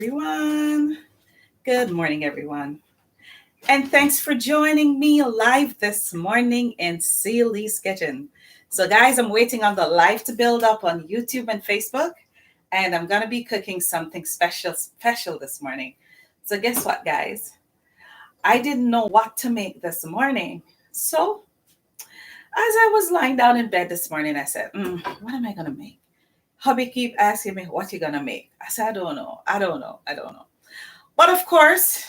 Everyone. Good morning, everyone. And thanks for joining me live this morning in Celie's Kitchen. So, guys, I'm waiting on the live to build up on YouTube and Facebook. And I'm going to be cooking something special this morning. So, guess what, guys? I didn't know what to make this morning. So, as I was lying down in bed this morning, I said, what am I going to make? Hubby keep asking me, what you going to make? I said, I don't know. But of course,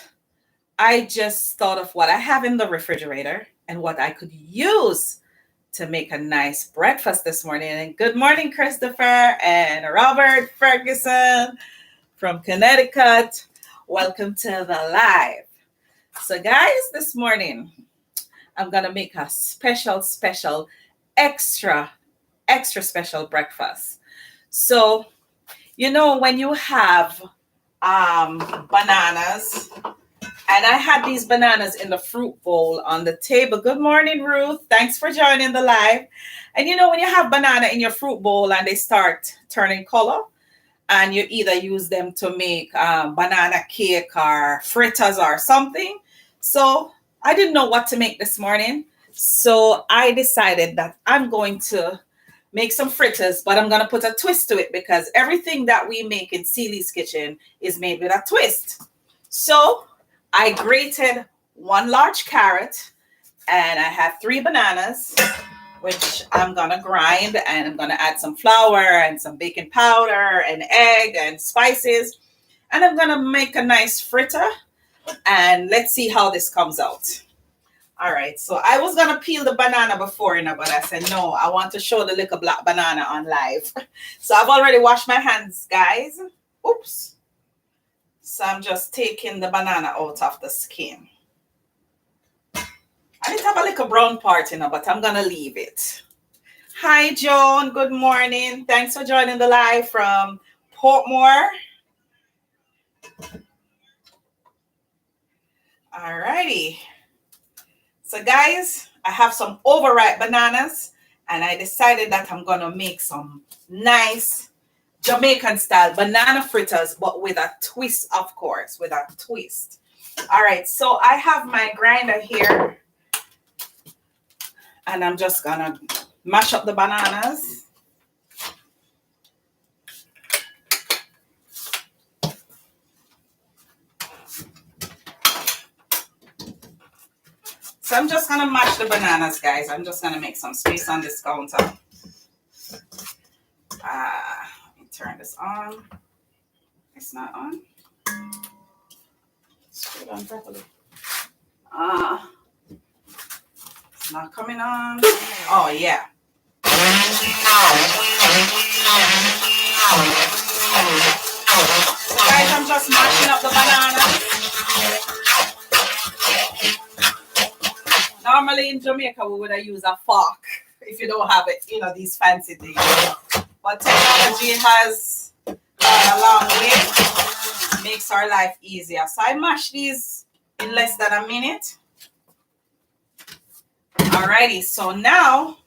I just thought of what I have in the refrigerator and what I could use to make a nice breakfast this morning. And good morning, Christopher and Robert Ferguson from Connecticut. Welcome to the live. So, guys, this morning I'm going to make a special, extra special breakfast. So, when you have bananas, and I had these bananas in the fruit bowl on the table. Good morning, Ruth. Thanks for joining the live. And when you have banana in your fruit bowl and they start turning color, and you either use them to make banana cake or fritters or something. So I didn't know what to make this morning. So I decided that I'm going to make some fritters, but I'm going to put a twist to it because everything that we make in Celie's Kitchen is made with a twist. So I grated one large carrot and I have 3 bananas, which I'm going to grind, and I'm going to add some flour and some baking powder and egg and spices. And I'm going to make a nice fritter, and let's see how this comes out. All right, so I was going to peel the banana before, but I said, no, I want to show the little black banana on live. So I've already washed my hands, guys. Oops. So I'm just taking the banana out of the skin. I did have a little brown part, but I'm going to leave it. Hi, Joan. Good morning. Thanks for joining the live from Portmore. All righty. So, guys, I have some overripe bananas, and I decided that I'm going to make some nice Jamaican style banana fritters, but with a twist, of course, with a twist. All right, so I have my grinder here, and I'm just gonna mash up the bananas. So I'm just gonna mash the bananas, guys. I'm just gonna make some space on this counter. Let me turn this on. It's not on. Screw it on properly. It's not coming on. Oh yeah. So guys, I'm just mashing up the bananas. Normally in Jamaica, we would use a fork if you don't have it, these fancy things. But technology has gone a long way, makes our life easier. So I mash these in less than a minute. Alrighty, so now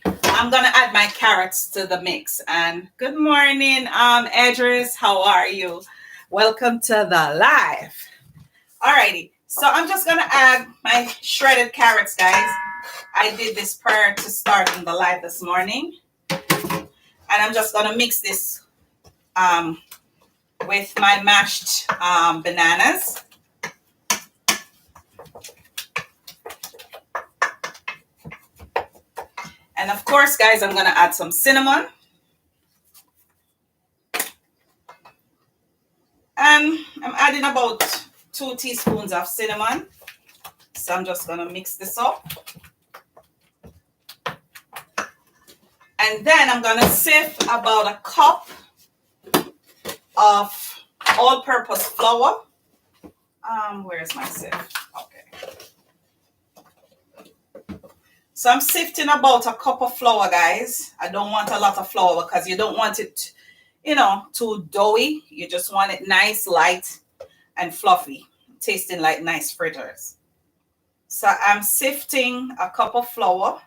I'm gonna add my carrots to the mix. And good morning, Edris. How are you? Welcome to the live. Alrighty, so I'm just gonna add my shredded carrots, guys. I did this prior to starting the live this morning, and I'm just gonna mix this with my mashed bananas. And of course, guys, I'm gonna add some cinnamon. And I'm adding about 2 teaspoons of cinnamon. So I'm just gonna mix this up. And then I'm gonna sift about a cup of all-purpose flour. Where's my sift? Okay. So I'm sifting about a cup of flour, guys. I don't want a lot of flour because you don't want it, too doughy. You just want it nice, light, and fluffy, tasting like nice fritters. So I'm sifting a cup of flour,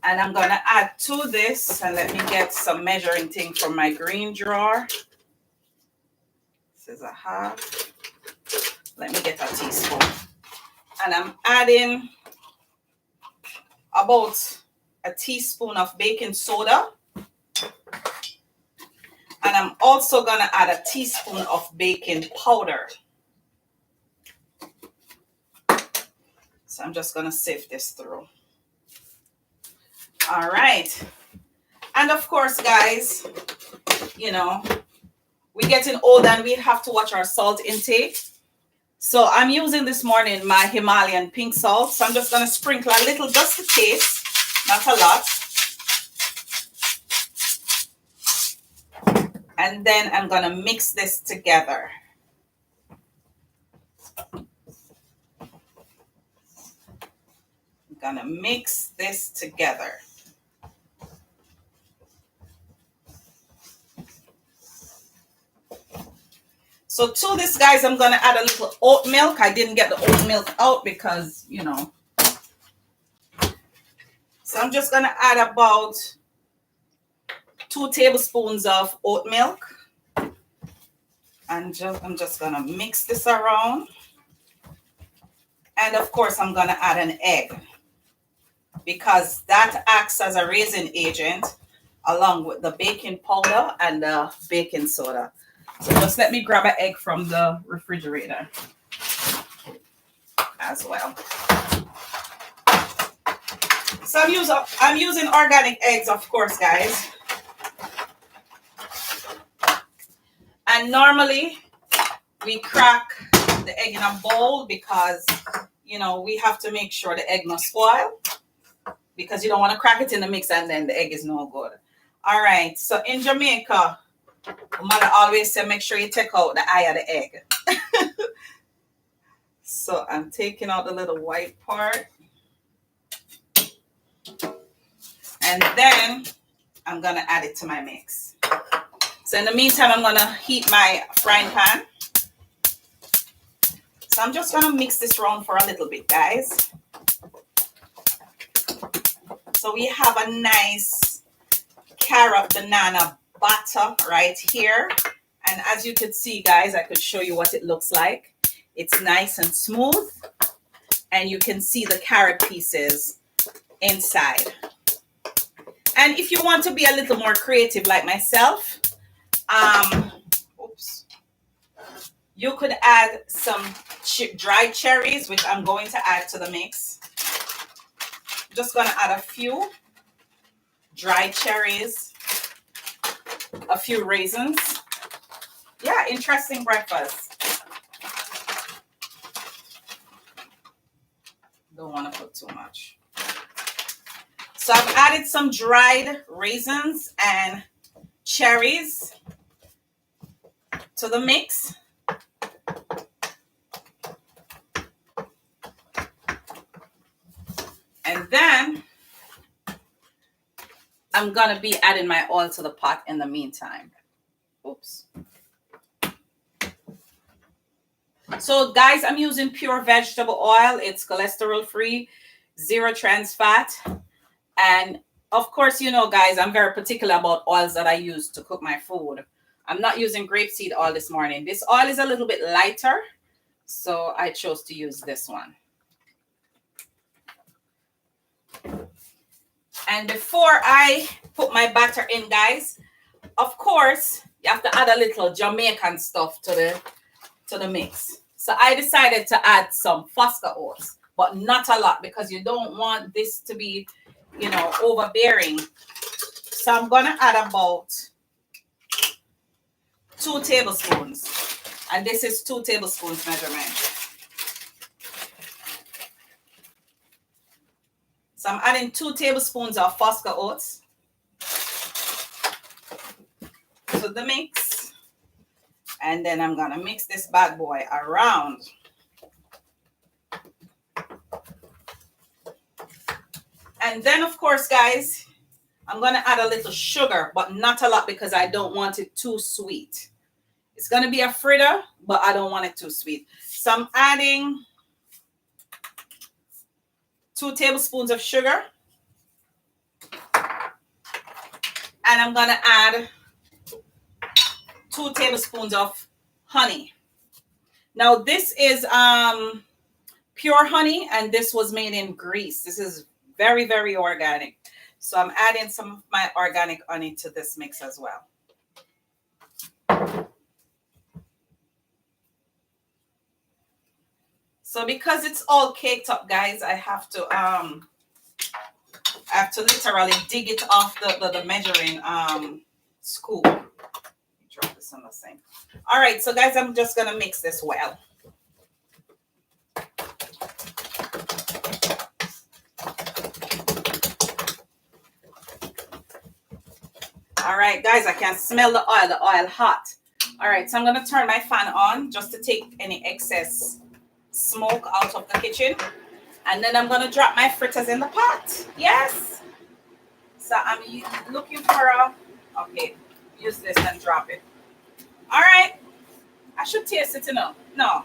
and I'm going to add to this, and let me get some measuring thing from my green drawer. This is a half. Let me get a teaspoon. And I'm adding about a teaspoon of baking soda. And I'm also going to add a teaspoon of baking powder. So I'm just going to sift this through. All right. And of course, guys, you know, we're getting old and we have to watch our salt intake. So I'm using this morning my Himalayan pink salt. So I'm just going to sprinkle a little just to taste, not a lot. And then I'm going to mix this together. I'm going to mix this together. So to this, guys, I'm going to add a little oat milk. I didn't get the oat milk out because, you know. So I'm just going to add about 2 tablespoons of oat milk. And I'm just going to mix this around. And of course, I'm going to add an egg because that acts as a raising agent along with the baking powder and the baking soda. So just let me grab an egg from the refrigerator as well. So I'm using organic eggs, of course, guys. And normally we crack the egg in a bowl because, you know, we have to make sure the egg not spoil because you don't want to crack it in the mix and then the egg is no good. All right. So in Jamaica, mother always say make sure you take out the eye of the egg. So I'm taking out the little white part. And then I'm going to add it to my mix. So in the meantime, I'm going to heat my frying pan. So I'm just going to mix this around for a little bit, guys. So we have a nice carrot banana batter right here. And as you could see, guys, I could show you what it looks like. It's nice and smooth. And you can see the carrot pieces inside. And if you want to be a little more creative like myself, you could add some dried cherries, which I'm going to add to the mix. I'm just going to add a few dried cherries, a few raisins. Yeah, interesting breakfast. Don't want to put too much. So I've added some dried raisins and cherries to the mix. And then I'm going to be adding my oil to the pot in the meantime. Oops. So guys, I'm using pure vegetable oil. It's cholesterol free, 0 trans fat. And of course, you know, guys, I'm very particular about oils that I use to cook my food. I'm not using grapeseed oil this morning. This oil is a little bit lighter, so I chose to use this one. And before I put my batter in, guys, of course, you have to add a little Jamaican stuff to the mix. So I decided to add some Fosca oats, but not a lot because you don't want this to be, you know, overbearing. So I'm going to add about 2 tablespoons. And this is 2 tablespoons measurement. So I'm adding 2 tablespoons of Fosca oats to the mix. And then I'm going to mix this bad boy around. And then, of course, guys, I'm going to add a little sugar, but not a lot because I don't want it too sweet. It's going to be a fritter, but I don't want it too sweet. So I'm adding 2 tablespoons of sugar. And I'm going to add 2 tablespoons of honey. Now this is pure honey, and this was made in Greece. This is very, very organic. So I'm adding some of my organic honey to this mix as well. So because it's all caked up, guys, I have to literally dig it off the measuring scoop. Drop this on the sink. All right, so guys, I'm just gonna mix this well. All right, guys, I can smell the oil hot. All right, so I'm gonna turn my fan on just to take any excess smoke out of the kitchen. And then I'm gonna drop my fritters in the pot. Yes. So I'm looking for okay, use this and drop it. All right. I should taste it, No,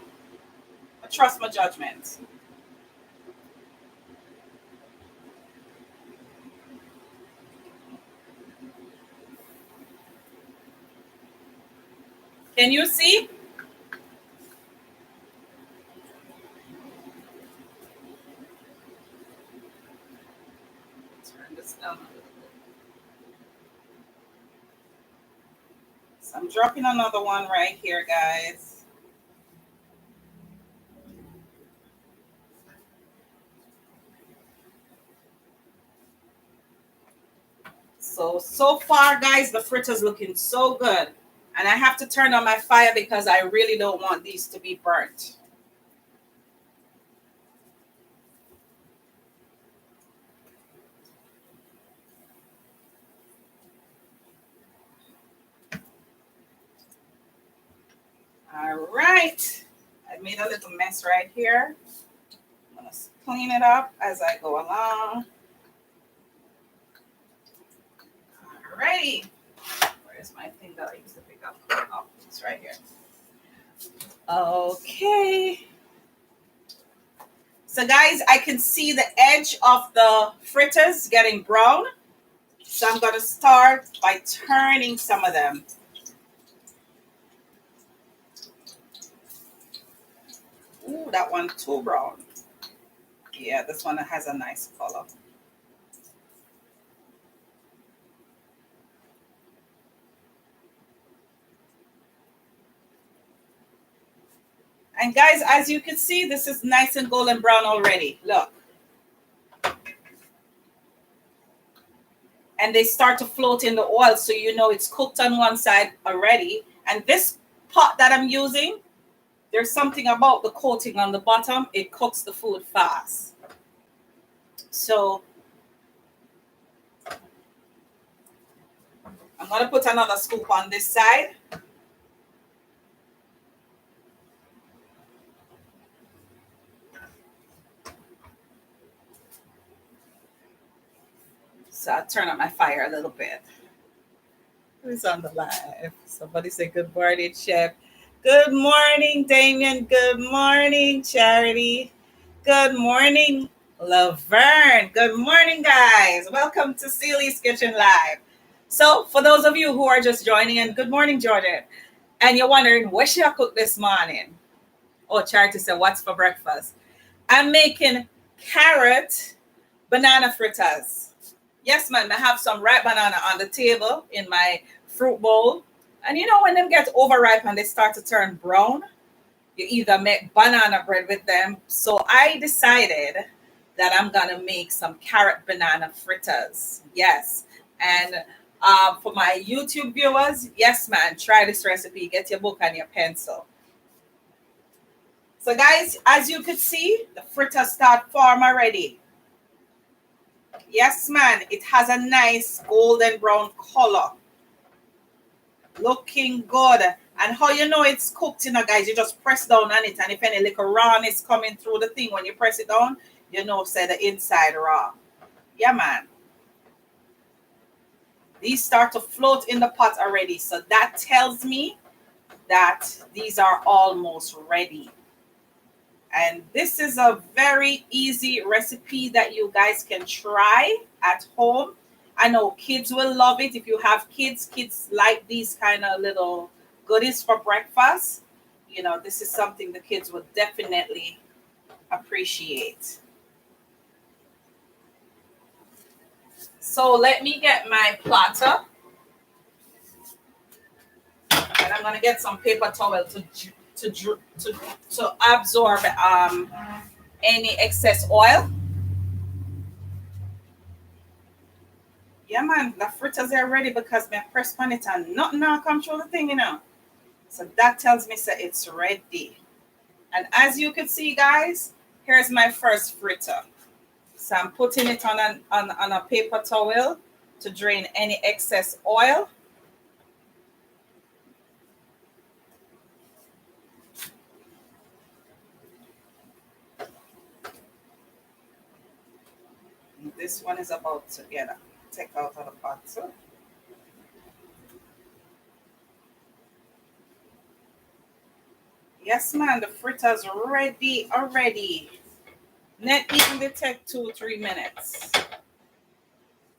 I trust my judgment. Can you see? Turn this down a little bit. So I'm dropping another one right here, guys. So far, guys, the fritter's looking so good. And I have to turn on my fire because I really don't want these to be burnt. All right. I made a little mess right here. I'm going to clean it up as I go along. All righty. Where's my thing that I used to pick up? Oh, it's right here. Okay. So guys, I can see the edge of the fritters getting brown. So I'm going to start by turning some of them. Ooh, that one too brown. Yeah, this one has a nice color. And guys, as you can see, this is nice and golden brown already. Look. And they start to float in the oil, so you know it's cooked on one side already. And this pot that I'm using, there's something about the coating on the bottom. It cooks the food fast. So I'm going to put another scoop on this side. So I'll turn up my fire a little bit. Who's on the live? Somebody say good morning, Chef. Good morning, Damien. Good morning, Charity. Good morning, Laverne. Good morning, guys. Welcome to Celie's Kitchen Live. So for those of you who are just joining in, good morning, Jordan. And you're wondering, what should I cook this morning? Oh, Charity said, what's for breakfast? I'm making carrot banana fritters. Yes, man, I have some ripe banana on the table in my fruit bowl. And you know, when them get overripe and they start to turn brown, you either make banana bread with them. So I decided that I'm going to make some carrot banana fritters. Yes. And for my YouTube viewers, yes, man, try this recipe. Get your book and your pencil. So guys, as you could see, the fritters start form already. Yes, man, it has a nice golden brown color. Looking good. And how you know it's cooked, guys, you just press down on it. And if any little rawness coming through the thing when you press it down, you know, say the inside raw. Yeah, man. These start to float in the pot already. So that tells me that these are almost ready. And this is a very easy recipe that you guys can try at home. I know kids will love it. If you have kids, kids like these kind of little goodies for breakfast. You know, this is something the kids would definitely appreciate. So let me get my platter, and I'm gonna get some paper towel to absorb any excess oil. Yeah, man, the fritters are ready because my press pan it and nothing now come through the thing, you know. So that tells me that it's ready. And as you can see, guys, here's my first fritter. So I'm putting it on a paper towel to drain any excess oil. And this one is about to get take out of the pot too. Yes, man, the fritter's ready already. Not even they take 2 or 3 minutes.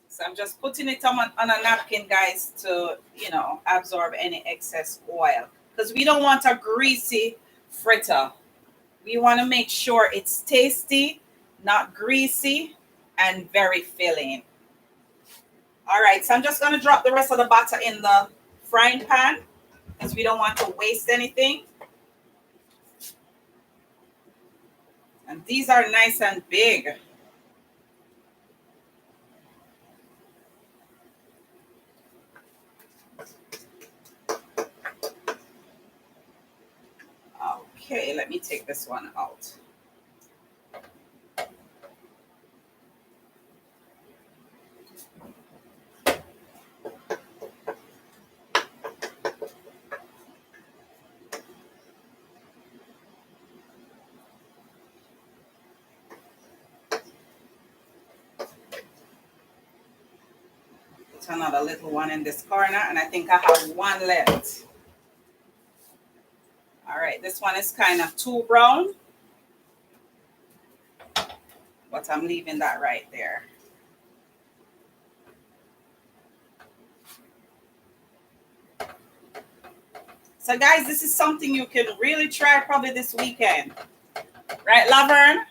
So I'm just putting it on a napkin, guys, to, you know, absorb any excess oil. Because we don't want a greasy fritter. We want to make sure it's tasty, not greasy, and very filling. All right, so I'm just going to drop the rest of the batter in the frying pan because we don't want to waste anything. And these are nice and big. Okay, let me take this one out. Put another little one in this corner, and I think I have one left. All right, this one is kind of too brown, but I'm leaving that right there. So guys, this is something you can really try probably this weekend. Right, Laverne?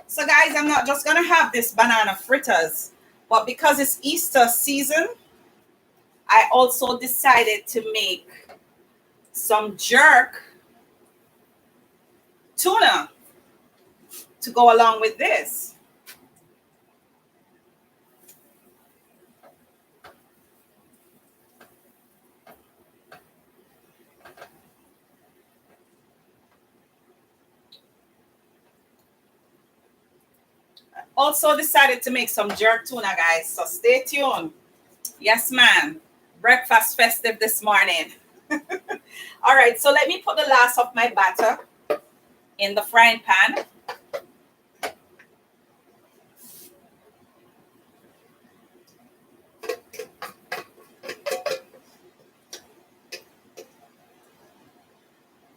So guys, I'm not just going to have this banana fritters, but because it's Easter season, I also decided to make some jerk tuna to go along with this. Also decided to make some jerk tuna, guys, so stay tuned. Yes, ma'am. Breakfast festive this morning. All right, so let me put the last of my batter in the frying pan.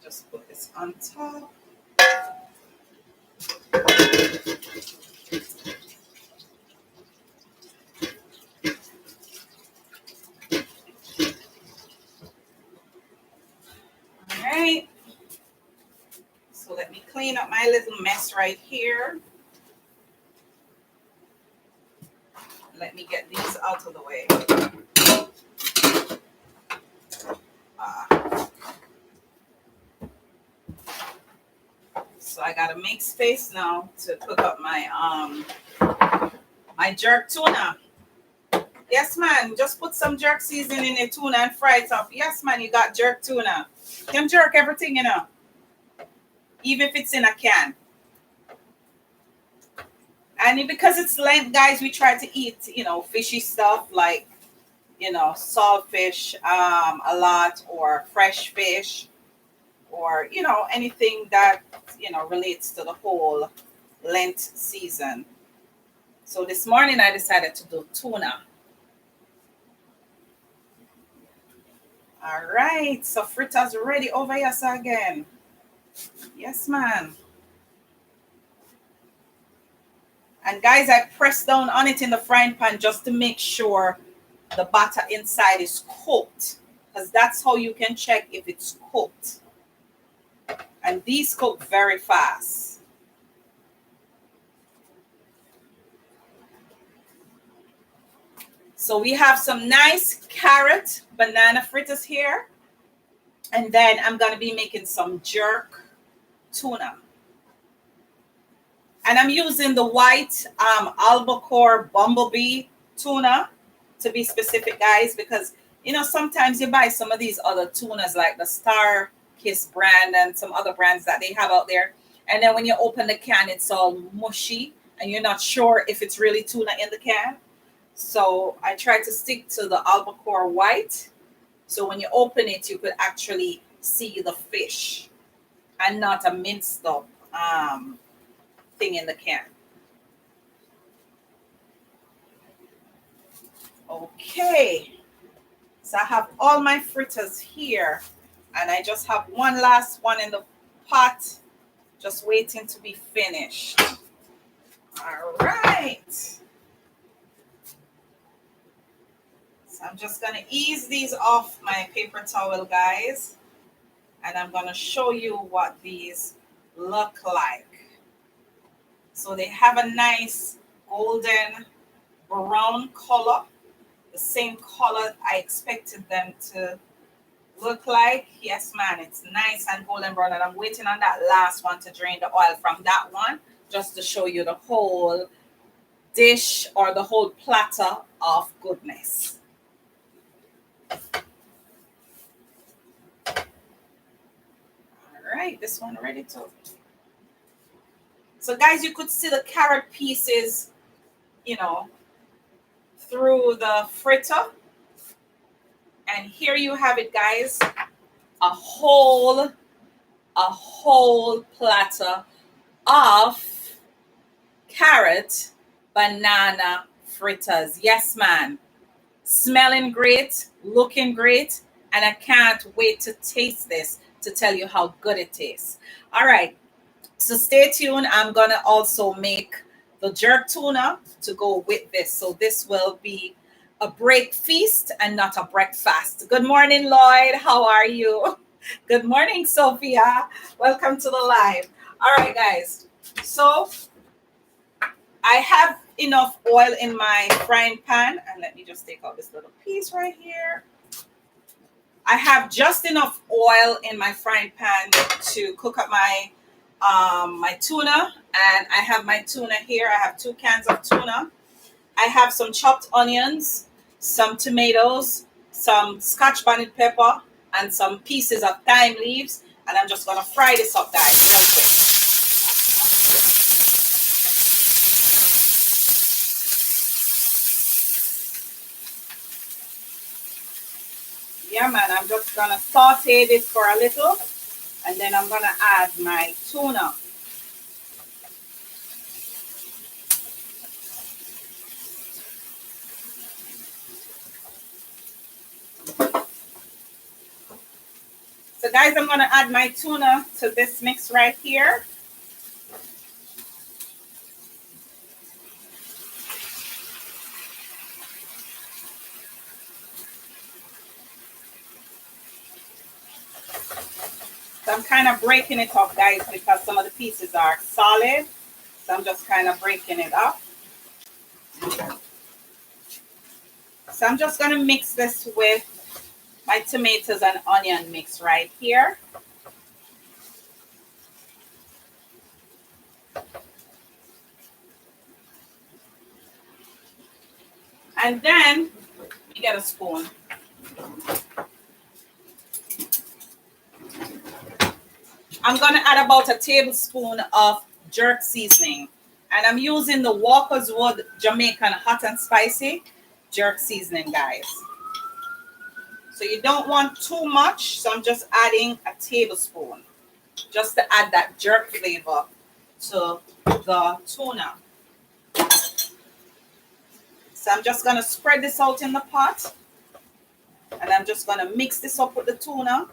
Just put this on top. All right. So let me clean up my little mess right here. Let me get these out of the way. So I gotta make space now to cook up my jerk tuna. Yes, man. Just put some jerk seasoning in the tuna and fry it up. Yes, man. You got jerk tuna. You can jerk everything, you know, even if it's in a can. And because it's Lent, guys, we try to eat, you know, fishy stuff like, you know, saltfish a lot, or fresh fish, or, you know, anything that, you know, relates to the whole Lent season. So this morning I decided to do tuna. All right, so fritters ready over here so again. Yes, man. And guys, I press down on it in the frying pan just to make sure the batter inside is cooked. because that's how you can check if it's cooked. And these cook very fast. So we have some nice carrot banana fritters here. And then I'm going to be making some jerk tuna. And I'm using the white Albacore bumblebee tuna, to be specific, guys, because sometimes you buy some of these other tunas like the Star Kiss brand and some other brands that they have out there. And then when you open the can, it's all mushy and you're not sure if it's really tuna in the can. So I try to stick to the Albacore white. So when you open it, you could actually see the fish and not a minced up thing in the can. Okay, so I have all my fritters here, and I just have one last one in the pot, just waiting to be finished. All right. So I'm just going to ease these off my paper towel, guys, and I'm going to show you what these look like. So they have a nice golden brown color, the same color I expected them to look like. Yes, man, it's nice and golden brown. And I'm waiting on that last one to drain the oil from that one, just to show you the whole dish or the whole platter of goodness. All right, this one ready to. So guys, you could see the carrot pieces, through the fritter. And here you have it, guys, a whole platter of carrot banana fritters. Yes, man. Smelling great, looking great, and I can't wait to taste this to tell you how good it tastes. All right, so stay tuned. I'm going to also make the jerk tuna to go with this. So this will be a break feast and not a breakfast. Good morning, Lloyd. How are you? Good morning, Sophia. Welcome to the live. All right, guys. So I have enough oil in my frying pan. And let me just take out this little piece right here. I have just enough oil in my frying pan to cook up my my tuna. And I have my tuna here. I have 2 cans of tuna. I have some chopped onions, some tomatoes, some scotch bonnet pepper, and some pieces of thyme leaves. And I'm just going to fry this up, guys, real quick. Yeah, man, I'm just going to saute this for a little. And then I'm going to add my tuna. So guys, I'm going to add my tuna to this mix right here. So I'm kind of breaking it up, guys, because some of the pieces are solid. So I'm just kind of breaking it up. So I'm just going to mix this with my tomatoes and onion mix right here. And then you get a spoon. I'm going to add about a tablespoon of jerk seasoning. And I'm using the Walker's Wood Jamaican hot and spicy jerk seasoning, guys. So you don't want too much. So I'm just adding a tablespoon just to add that jerk flavor to the tuna. So I'm just going to spread this out in the pot. And I'm just going to mix this up with the tuna.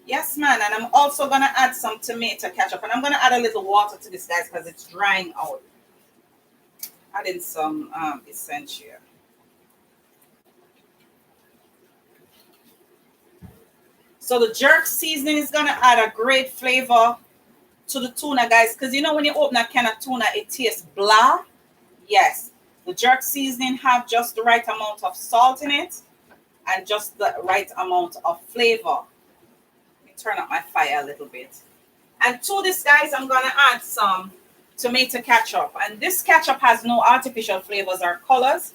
Yes, man. And I'm also going to add some tomato ketchup. And I'm going to add a little water to this, guys, because it's drying out. Adding some essential. So the jerk seasoning is gonna add a great flavor to the tuna, guys. Because you know when you open a can of tuna, it tastes blah. Yes, the jerk seasoning have just the right amount of salt in it and just the right amount of flavor. Let me turn up my fire a little bit. And to this, guys, I'm gonna add some tomato ketchup. And this ketchup has no artificial flavors or colors.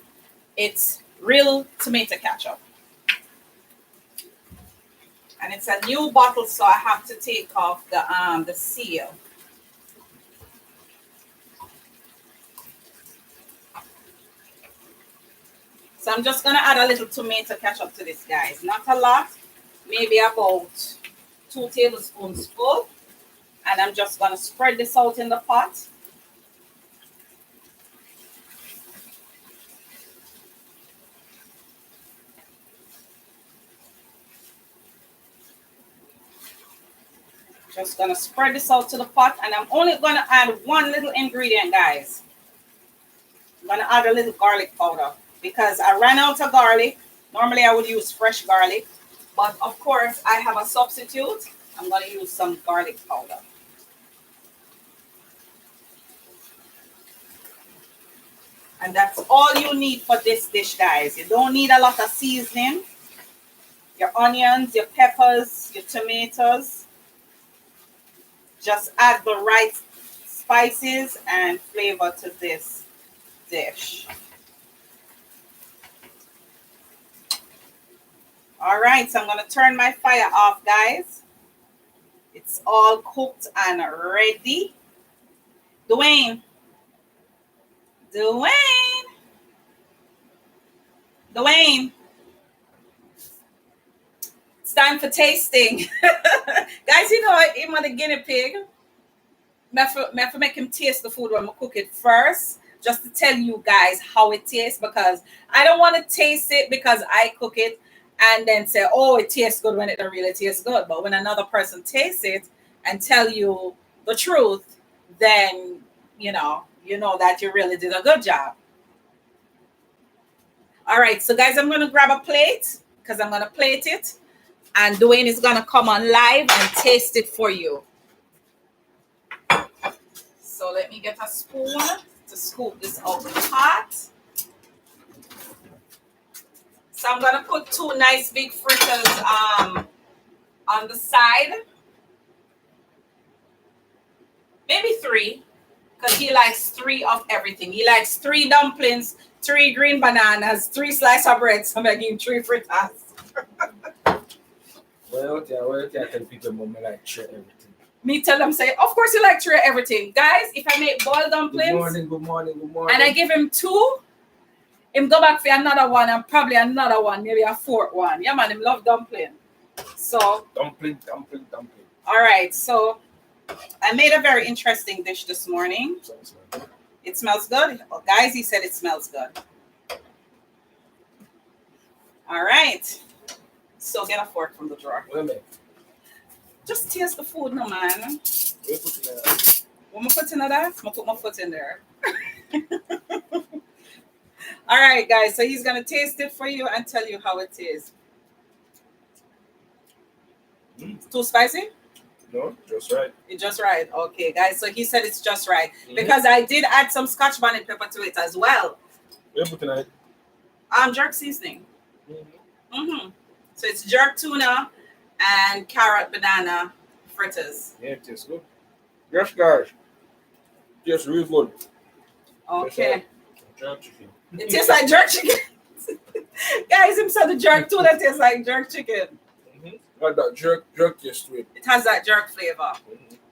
It's real tomato ketchup. And it's a new bottle, so I have to take off the seal. So I'm just gonna add a little tomato ketchup to this, guys. Not a lot, maybe about 2 tablespoons full. And I'm just gonna spread this out in the pot. Just gonna spread this out to the pot, and I'm only gonna add one little ingredient, guys. I'm gonna add a little garlic powder because I ran out of garlic. Normally I would use fresh garlic, but of course I have a substitute. I'm gonna use some garlic powder. And that's all you need for this dish, guys. You don't need a lot of seasoning. Your onions, your peppers, your tomatoes. Just add the right spices and flavor to this dish. All right, so I'm going to turn my fire off, guys. It's all cooked and ready. Dwayne. It's time for tasting. Guys, you know, I'm the guinea pig. I have to make him taste the food when I cook it first, just to tell you guys how it tastes, because I don't want to taste it because I cook it and then say, oh, it tastes good when it don't really taste good. But when another person tastes it and tell you the truth, then, you know that you really did a good job. All right, so guys, I'm going to grab a plate because I'm going to plate it. And Dwayne is going to come on live and taste it for you. So let me get a spoon to scoop this out of the pot. So I'm going to put 2 nice big fritters on the side. Maybe 3, because he likes 3 of everything. He likes 3 dumplings, 3 green bananas, 3 slices of bread. So I'm going to give him 3 fritters. Well, I tell people mom like share everything. Me tell them, say, of course you like to share everything. Guys, if I make boiled dumplings. Good morning. And I give him 2, him go back for another one and probably another one, maybe a 4th one. Yeah, man, him love dumpling. So. Dumpling. All right, so I made a very interesting dish this morning. It smells good. Oh, guys, he said it smells good. All right. So get a fork from the drawer. What a minute. Just taste the food, no man. What you put in there? What am I putting in that? I'm gonna put my foot in there. All right, guys. So he's gonna taste it for you and tell you how it is. Too spicy? No, just right. It's just right. Okay, guys. So he said it's just right because I did add some Scotch bonnet pepper to it as well. What you put in there? Jerk seasoning. So it's jerk tuna and carrot banana fritters. Yeah, it tastes good. Yes, guys. Tastes real good. Okay. Jerk chicken. It tastes like jerk chicken. Guys, him said the jerk tuna tastes like jerk chicken. Like that jerk taste to it. It has that jerk flavor.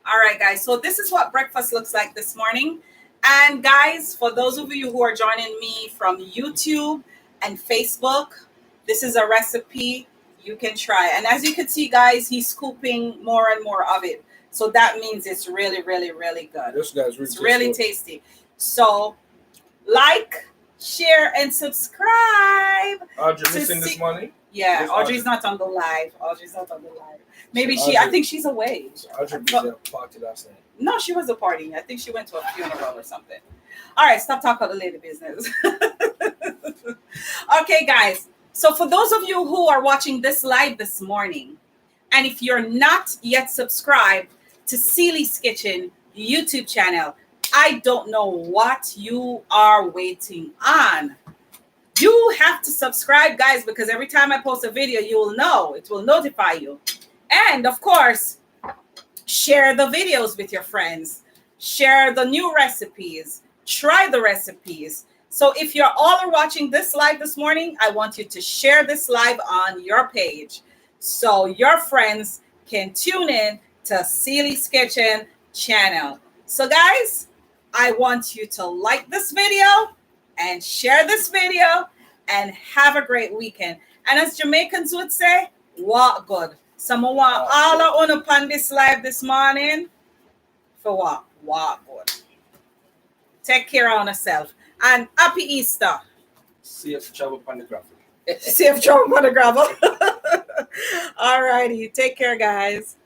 All right, guys. So this is what breakfast looks like this morning. And guys, for those of you who are joining me from YouTube and Facebook, this is a recipe you can try. And as you can see, guys, he's scooping more and more of it. So that means it's really, really, really good. This guy's really it's really tasty. So like, share, and subscribe. Audrey missing this morning? Yeah, Audrey's not on the live. Maybe I think she's away. So Audrey was at a party last night. No, she was a party. I think she went to a funeral or something. All right, stop talking about the lady business. Okay, guys. So for those of you who are watching this live this morning, And if you're not yet subscribed to Celie's Kitchen YouTube channel, I don't know what you are waiting on. You have to subscribe, guys, because every time I post a video, you will know. It will notify you. And of course, share the videos with your friends. Share the new recipes. Try the recipes. So if you're all are watching this live this morning, I want you to share this live on your page so your friends can tune in to Celie's Kitchen channel. So guys, I want you to like this video and share this video and have a great weekend. And as Jamaicans would say, walk good. Someone want all on upon this live this morning for what? Walk good. Take care of yourself. And happy Easter. Safe travel upon the gravel. Safe travel upon the gravel. All righty. Take care, guys.